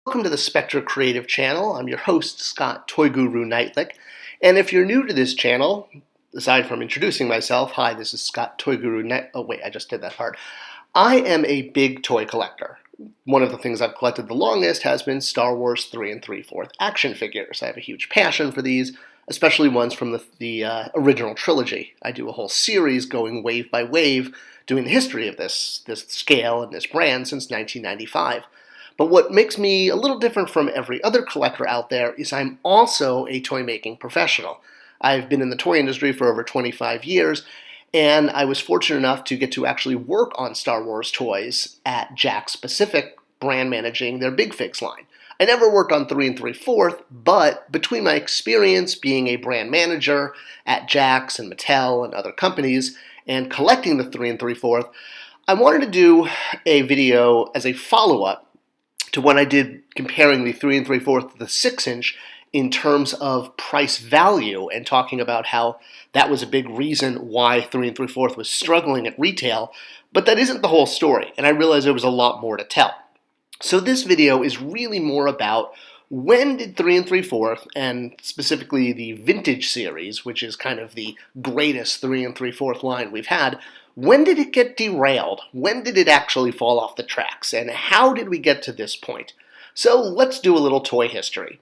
Welcome to the Spector Creative channel. I'm your host, Scott Toy Guru Neitlich. And if you're new to this channel, aside from introducing myself, hi, this is Scott Toy Guru Neitlich. Oh wait, I just did that part. I am a big toy collector. One of the things I've collected the longest has been Star Wars 3 3/4 action figures. I have a huge passion for these, especially ones from the original trilogy. I do a whole series going wave by wave, doing the history of this scale and this brand since 1995. But what makes me a little different from every other collector out there is I'm also a toy-making professional. I've been in the toy industry for over 25 years, and I was fortunate enough to get to actually work on Star Wars toys at Jakks Pacific, brand managing their Big Figs line. I never worked on 3 3/4, but between my experience being a brand manager at Jakks and Mattel and other companies, and collecting the 3 3/4, I wanted to do a video as a follow-up to what I did comparing the 3 3/4 to the 6-inch in terms of price value and talking about how that was a big reason why 3 3/4 was struggling at retail, but that isn't the whole story, and I realized there was a lot more to tell. So this video is really more about when did 3 3/4, and specifically the Vintage series, which is kind of the greatest 3 3/4 line we've had, when did it get derailed? When did it actually fall off the tracks? And how did we get to this point? So let's do a little toy history.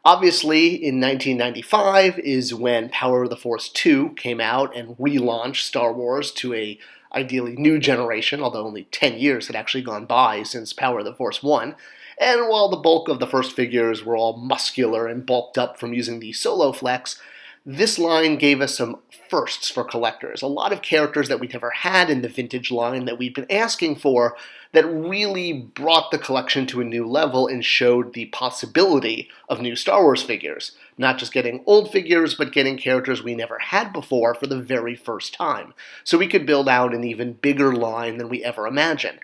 Obviously, in 1995 is when Power of the Force 2 came out and relaunched Star Wars to a ideally new generation, although only 10 years had actually gone by since Power of the Force 1. And while the bulk of the first figures were all muscular and bulked up from using the Solo Flex, this line gave us some firsts for collectors. A lot of characters that we'd never had in the Vintage line that we'd been asking for that really brought the collection to a new level and showed the possibility of new Star Wars figures. Not just getting old figures, but getting characters we never had before for the very first time. So we could build out an even bigger line than we ever imagined.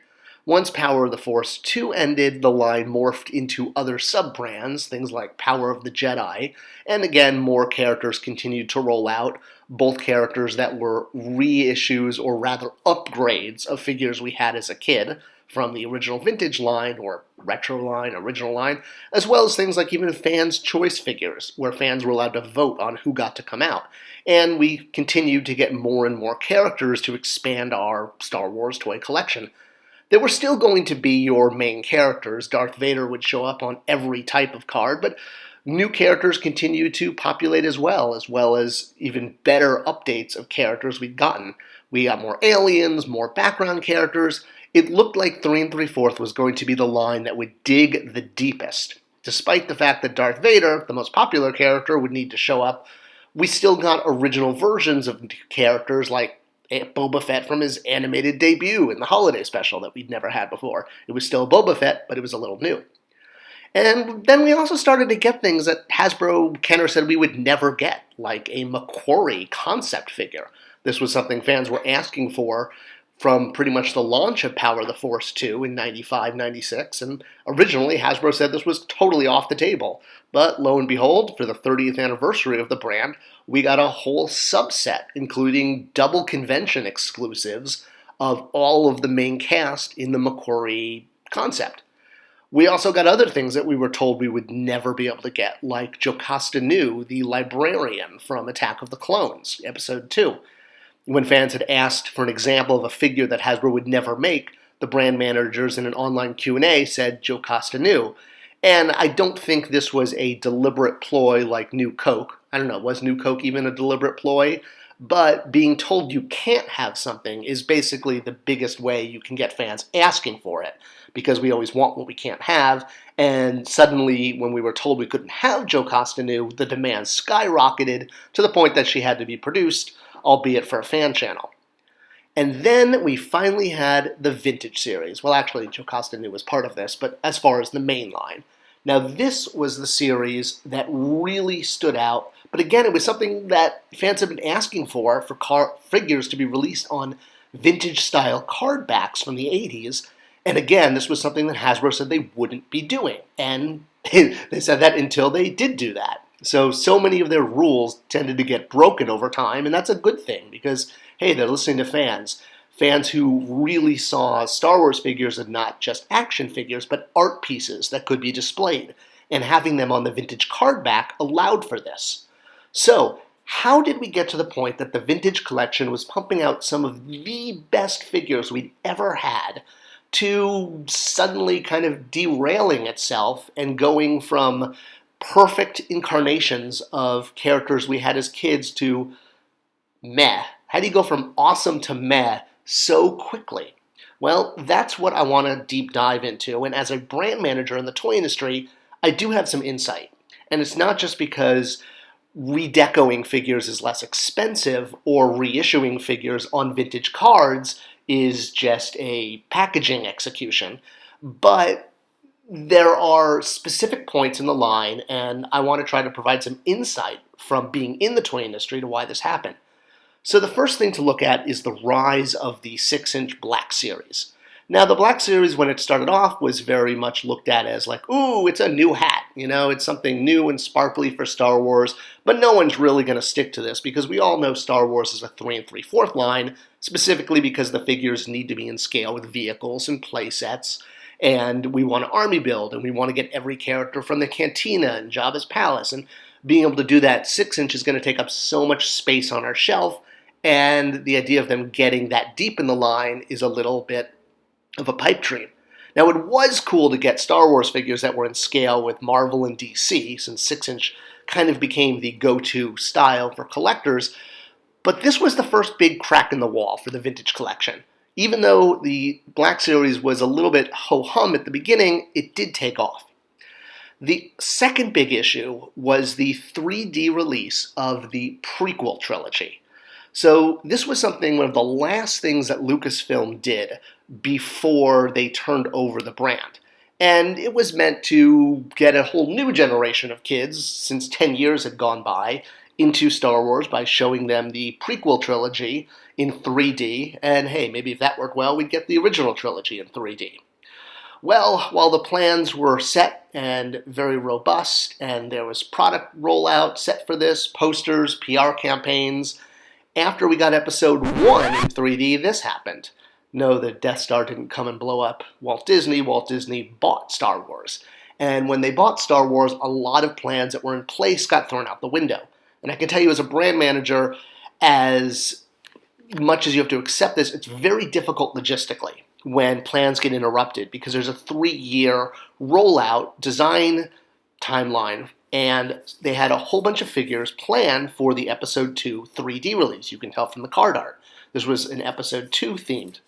Once Power of the Force 2 ended, the line morphed into other sub-brands, things like Power of the Jedi, and again, more characters continued to roll out, both characters that were reissues or rather upgrades of figures we had as a kid from the original Vintage line or Retro line, original line, as well as things like even fans' choice figures, where fans were allowed to vote on who got to come out. And we continued to get more and more characters to expand our Star Wars toy collection. There were still going to be your main characters. Darth Vader would show up on every type of card, but new characters continued to populate as well as even better updates of characters we'd gotten. We got more aliens, more background characters. It looked like 3 3/4 was going to be the line that would dig the deepest. Despite the fact that Darth Vader, the most popular character, would need to show up, we still got original versions of characters like Boba Fett from his animated debut in the holiday special that we'd never had before. It was still Boba Fett, but it was a little new. And then we also started to get things that Hasbro Kenner said we would never get, like a McQuarrie concept figure. This was something fans were asking for from pretty much the launch of Power of the Force 2 in 95, 96, and originally Hasbro said this was totally off the table. But lo and behold, for the 30th anniversary of the brand, we got a whole subset, including double convention exclusives of all of the main cast in the McQuarrie concept. We also got other things that we were told we would never be able to get, like Jocasta Nu, the librarian from Attack of the Clones, Episode 2. When fans had asked for an example of a figure that Hasbro would never make, the brand managers in an online Q&A said Jocasta Nu. And I don't think this was a deliberate ploy like New Coke. I don't know, was New Coke even a deliberate ploy? But being told you can't have something is basically the biggest way you can get fans asking for it, because we always want what we can't have, and suddenly when we were told we couldn't have Jocasta Nu, the demand skyrocketed to the point that she had to be produced, albeit for a fan channel. And then we finally had the Vintage series. Well, actually, Jocasta Nu was part of this, but as far as the main line. Now, this was the series that really stood out, but again, it was something that fans have been asking for figures to be released on vintage-style card backs from the 80s, and again, this was something that Hasbro said they wouldn't be doing, and they said that until they did do that. So many of their rules tended to get broken over time, and that's a good thing, because, hey, they're listening to fans. Fans who really saw Star Wars figures as not just action figures, but art pieces that could be displayed, and having them on the vintage card back allowed for this. So, how did we get to the point that the vintage collection was pumping out some of the best figures we'd ever had to suddenly kind of derailing itself and going from perfect incarnations of characters we had as kids to meh? How do you go from awesome to meh so quickly? Well, that's what I want to deep dive into, and as a brand manager in the toy industry, I do have some insight. And it's not just because redecoing figures is less expensive or reissuing figures on vintage cards is just a packaging execution, but there are specific points in the line, and I want to try to provide some insight from being in the toy industry to why this happened. So the first thing to look at is the rise of the 6-inch Black Series. Now, the Black Series, when it started off, was very much looked at as like, ooh, it's a new hat. It's something new and sparkly for Star Wars, but no one's really going to stick to this because we all know Star Wars is a 3 3/4 line, specifically because the figures need to be in scale with vehicles and play sets, and we want to army build, and we want to get every character from the Cantina and Jabba's Palace, and being able to do that 6-inch is going to take up so much space on our shelf, and the idea of them getting that deep in the line is a little bit of a pipe dream. Now, it was cool to get Star Wars figures that were in scale with Marvel and DC, since 6-inch kind of became the go-to style for collectors, but this was the first big crack in the wall for the vintage collection. Even though the Black Series was a little bit ho-hum at the beginning, it did take off. The second big issue was the 3D release of the prequel trilogy. So this was one of the last things that Lucasfilm did before they turned over the brand. And it was meant to get a whole new generation of kids, since 10 years had gone by, into Star Wars by showing them the prequel trilogy in 3D. And hey, maybe if that worked well, we'd get the original trilogy in 3D. Well, while the plans were set and very robust, and there was product rollout set for this, posters, PR campaigns, after we got episode 1 in 3D, this happened. No, the Death Star didn't come and blow up Walt Disney. Walt Disney bought Star Wars. And when they bought Star Wars, a lot of plans that were in place got thrown out the window. And I can tell you as a brand manager, as much as you have to accept this, it's very difficult logistically when plans get interrupted because there's a 3-year rollout design timeline, and they had a whole bunch of figures planned for the Episode 2 3D release. You can tell from the card art. This was an Episode 2 themed.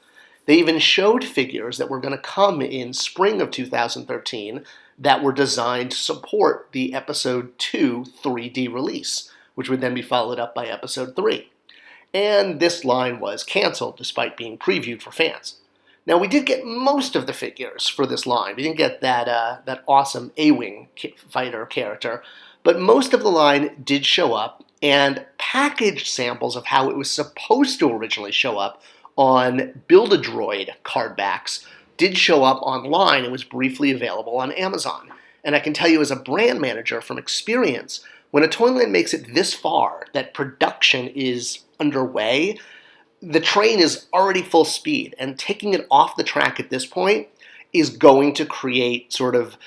They even showed figures that were going to come in spring of 2013 that were designed to support the Episode 2 3D release, which would then be followed up by Episode 3. And this line was canceled despite being previewed for fans. Now, we did get most of the figures for this line. We didn't get that awesome A-Wing fighter character, but most of the line did show up, and packaged samples of how it was supposed to originally show up on Build-A-Droid card backs did show up online and was briefly available on Amazon. And I can tell you as a brand manager from experience, when a toy line makes it this far, that production is underway, the train is already full speed, and taking it off the track at this point is going to create sort of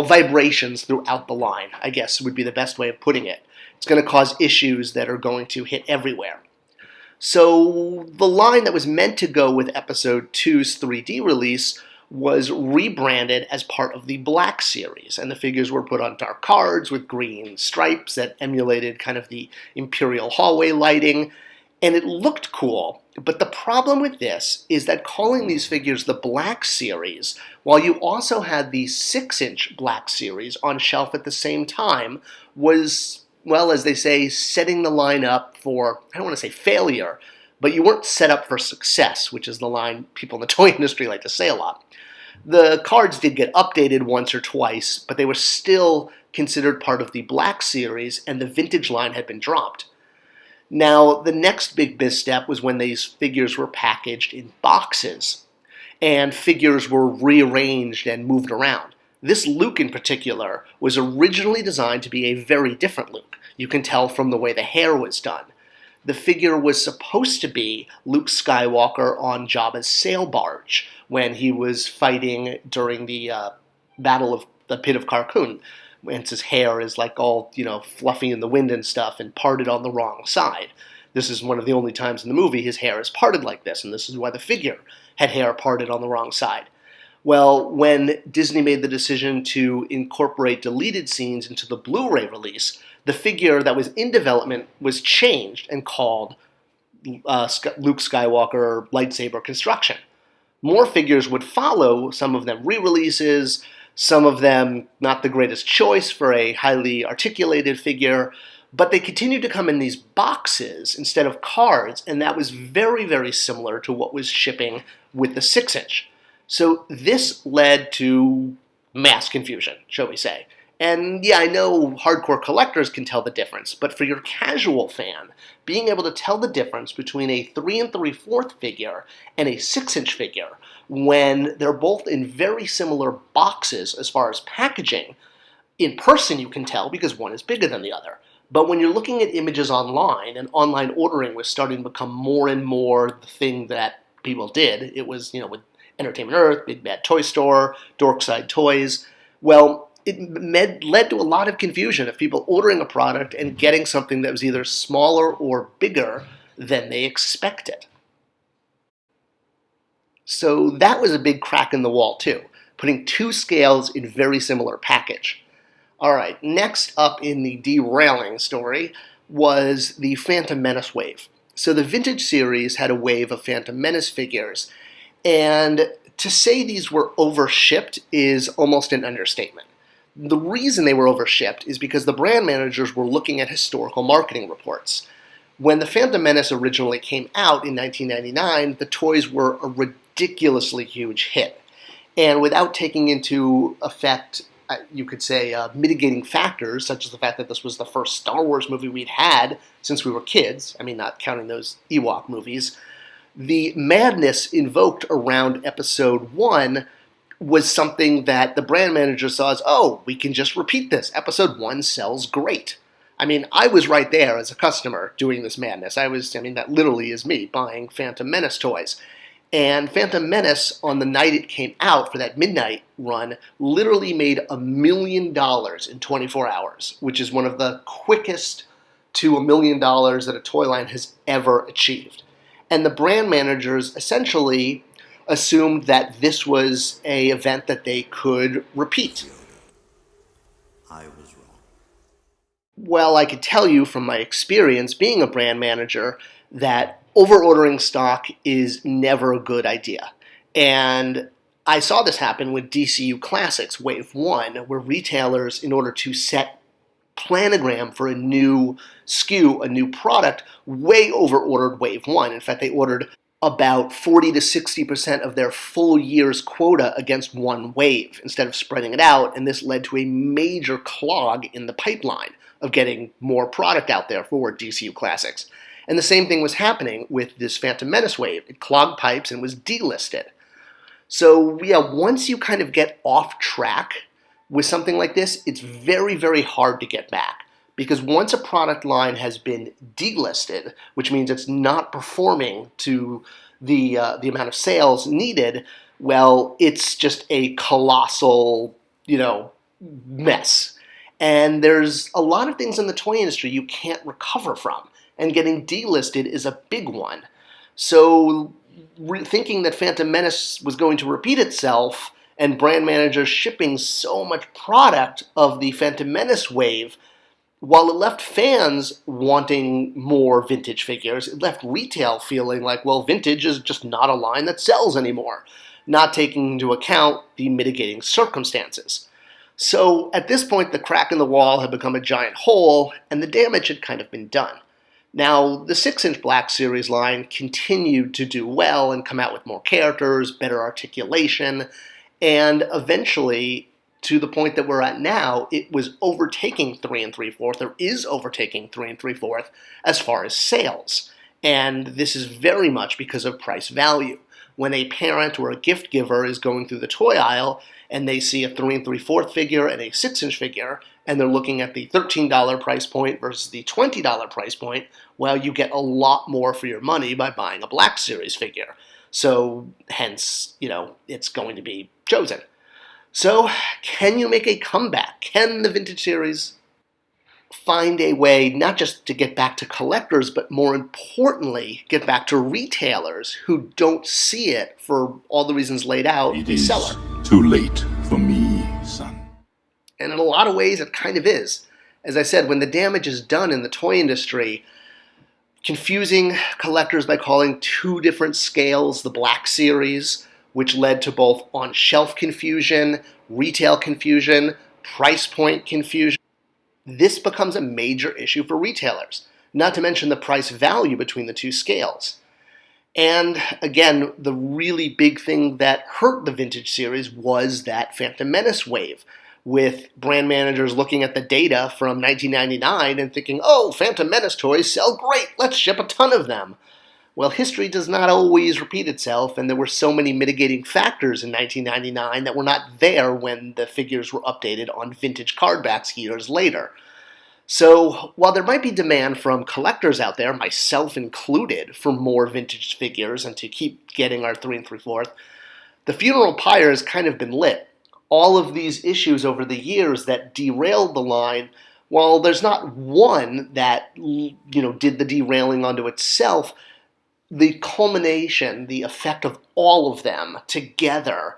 vibrations throughout the line, I guess would be the best way of putting it. It's going to cause issues that are going to hit everywhere. So the line that was meant to go with Episode 2's 3D release was rebranded as part of the Black Series, and the figures were put on dark cards with green stripes that emulated kind of the Imperial hallway lighting, and it looked cool. But the problem with this is that calling these figures the Black Series, while you also had the 6-inch Black Series on shelf at the same time, was, well, as they say, setting the line up for, I don't want to say failure, but you weren't set up for success, which is the line people in the toy industry like to say a lot. The cards did get updated once or twice, but they were still considered part of the Black Series, and the vintage line had been dropped. Now, the next big misstep was when these figures were packaged in boxes, and figures were rearranged and moved around. This Luke in particular was originally designed to be a very different Luke. You can tell from the way the hair was done. the figure was supposed to be Luke Skywalker on Jabba's sail barge when he was fighting during the Battle of the Pit of Carkoon. And his hair is like all, fluffy in the wind and stuff and parted on the wrong side. This is one of the only times in the movie his hair is parted like this, and this is why the figure had hair parted on the wrong side. Well, when Disney made the decision to incorporate deleted scenes into the Blu-ray release, the figure that was in development was changed and called Luke Skywalker lightsaber construction. More figures would follow, some of them re-releases, some of them not the greatest choice for a highly articulated figure, but they continued to come in these boxes instead of cards, and that was very, very similar to what was shipping with the 6-inch. So this led to mass confusion, shall we say. And yeah, I know hardcore collectors can tell the difference, but for your casual fan, being able to tell the difference between a 3 3/4 figure and a 6-inch figure, when they're both in very similar boxes as far as packaging, in person you can tell because one is bigger than the other. But when you're looking at images online, and online ordering was starting to become more and more the thing that people did, it was, with Entertainment Earth, Big Bad Toy Store, Dorkside Toys, well, it led to a lot of confusion of people ordering a product and getting something that was either smaller or bigger than they expected. So that was a big crack in the wall too, putting two scales in very similar package. All right, next up in the derailing story was the Phantom Menace wave. So the Vintage series had a wave of Phantom Menace figures, and to say these were overshipped is almost an understatement. The reason they were overshipped is because the brand managers were looking at historical marketing reports. When the Phantom Menace originally came out in 1999, the toys were a ridiculously huge hit. And without taking into effect, you could say, mitigating factors, such as the fact that this was the first Star Wars movie we'd had since we were kids, I mean, not counting those Ewok movies, the madness invoked around Episode 1 was something that the brand manager saw as, oh, we can just repeat this. Episode 1 sells great. I mean, I was right there as a customer doing this madness. That literally is me buying Phantom Menace toys. And Phantom Menace, on the night it came out for that midnight run, literally made $1 million in 24 hours, which is one of the quickest to $1 million that a toy line has ever achieved. And the brand managers essentially assumed that this was an event that they could repeat. I was wrong. Well, I could tell you from my experience being a brand manager that over-ordering stock is never a good idea. And I saw this happen with DCU Classics Wave 1, where retailers, in order to set planogram for a new SKU, a new product, way over-ordered Wave 1. In fact, they ordered about 40 to 60% of their full year's quota against one wave instead of spreading it out, and this led to a major clog in the pipeline of getting more product out there for DCU Classics. And the same thing was happening with this Phantom Menace wave. It clogged pipes and was delisted. So yeah, once you kind of get off track with something like this, it's very, very hard to get back. Because once a product line has been delisted, which means it's not performing to the amount of sales needed, well, it's just a colossal, mess. And there's a lot of things in the toy industry you can't recover from, and getting delisted is a big one. So thinking that Phantom Menace was going to repeat itself, and brand managers shipping so much product of the Phantom Menace wave, while it left fans wanting more vintage figures, it left retail feeling like, well, vintage is just not a line that sells anymore, not taking into account the mitigating circumstances. So at this point, the crack in the wall had become a giant hole, and the damage had kind of been done. Now, the 6-inch Black Series line continued to do well and come out with more characters, better articulation, and eventually, to the point that we're at now, it was overtaking 3 3/4, or is overtaking 3 3/4 as far as sales. And this is very much because of price value. When a parent or a gift giver is going through the toy aisle and they see a 3 3/4 figure and a 6-inch figure, and they're looking at the $13 price point versus the $20 price point, well, you get a lot more for your money by buying a Black Series figure. So hence, it's going to be chosen. So can you make a comeback? Can the Vintage Series find a way not just to get back to collectors, but more importantly, get back to retailers who don't see it for all the reasons laid out? It is too late for me, son. And in a lot of ways, it kind of is. As I said, when the damage is done in the toy industry, confusing collectors by calling two different scales the Black Series, which led to both on-shelf confusion, retail confusion, price point confusion. This becomes a major issue for retailers, not to mention the price value between the two scales. And again, the really big thing that hurt the Vintage Series was that Phantom Menace wave, with brand managers looking at the data from 1999 and thinking, oh, Phantom Menace toys sell great, let's ship a ton of them. Well, history does not always repeat itself, and there were so many mitigating factors in 1999 that were not there when the figures were updated on vintage card backs years later. So while there might be demand from collectors out there, myself included, for more vintage figures and to keep getting our 3 3/4, the funeral pyre has kind of been lit. All of these issues over the years that derailed the line, while there's not one that did the derailing onto itself, the culmination, the effect of all of them together,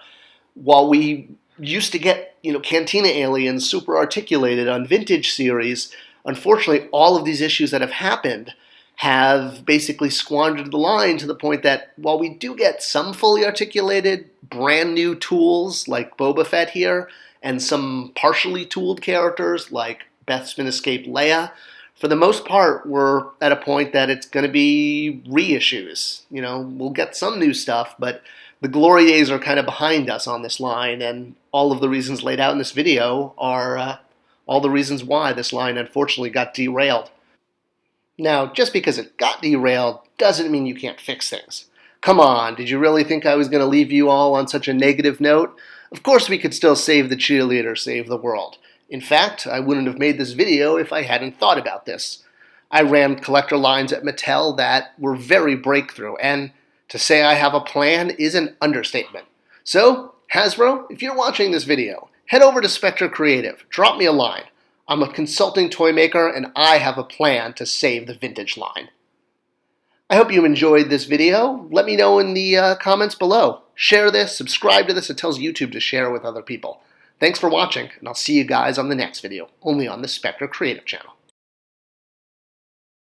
while we used to get Cantina Aliens super articulated on Vintage Series, unfortunately all of these issues that have happened have basically squandered the line to the point that while we do get some fully articulated brand new tools like Boba Fett here, and some partially tooled characters like Bespin Escape Leia, for the most part, we're at a point that it's going to be reissues. We'll get some new stuff, but the glory days are kind of behind us on this line, and all of the reasons laid out in this video are all the reasons why this line unfortunately got derailed. Now, just because it got derailed doesn't mean you can't fix things. Come on, did you really think I was going to leave you all on such a negative note? Of course we could still save the cheerleader, save the world. In fact, I wouldn't have made this video if I hadn't thought about this. I ran collector lines at Mattel that were very breakthrough, and to say I have a plan is an understatement. So, Hasbro, if you're watching this video, head over to Spector Creative, drop me a line. I'm a consulting toy maker, and I have a plan to save the vintage line. I hope you enjoyed this video. Let me know in the comments below. Share this, subscribe to this. It tells YouTube to share it with other people. Thanks for watching, and I'll see you guys on the next video, only on the Spector Creative channel.